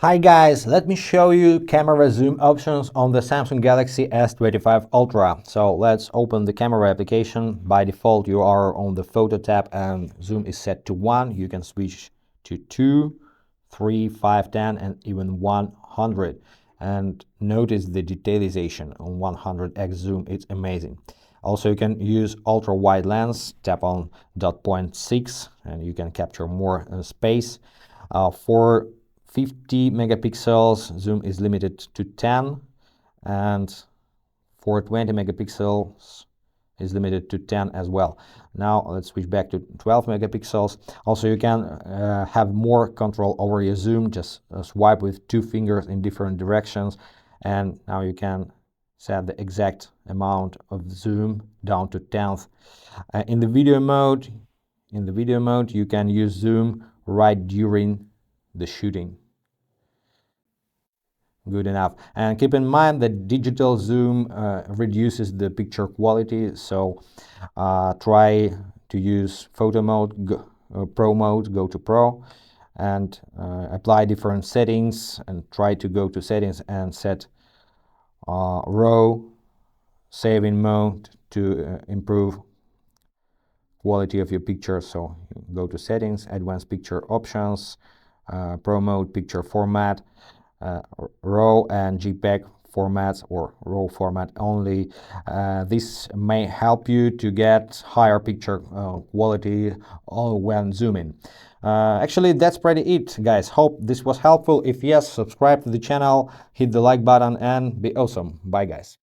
Hi guys, let me show you camera zoom options on the Samsung Galaxy S25 Ultra. So let's open the camera application. By default you are on the photo tab and zoom is set to 1. You can switch to 2, 3, 5, 10 and even 100. And notice the detailization on 100x zoom, it's amazing. Also you can use ultra wide lens, tap on .6 and you can capture more space. For 50 megapixels, zoom is limited to 10, and for 20 megapixels is limited to 10 as well. Now let's switch back to 12 megapixels. Also you can have more control over your zoom. Just swipe with 2 fingers in different directions, and now you can set the exact amount of zoom down to 10th. In the video mode, you can use zoom right during the shooting. Good enough. And keep in mind that digital zoom reduces the picture quality, so try to use photo mode, pro mode, go to pro, and apply different settings, and try to go to settings and set raw saving mode to improve quality of your picture. So go to settings, advanced picture options, pro mode, picture format, RAW and JPEG formats or RAW format only. This may help you to get higher picture quality when zooming. Actually, that's pretty it, guys. Hope this was helpful. If yes, subscribe to the channel, hit the like button, and be awesome. Bye, guys.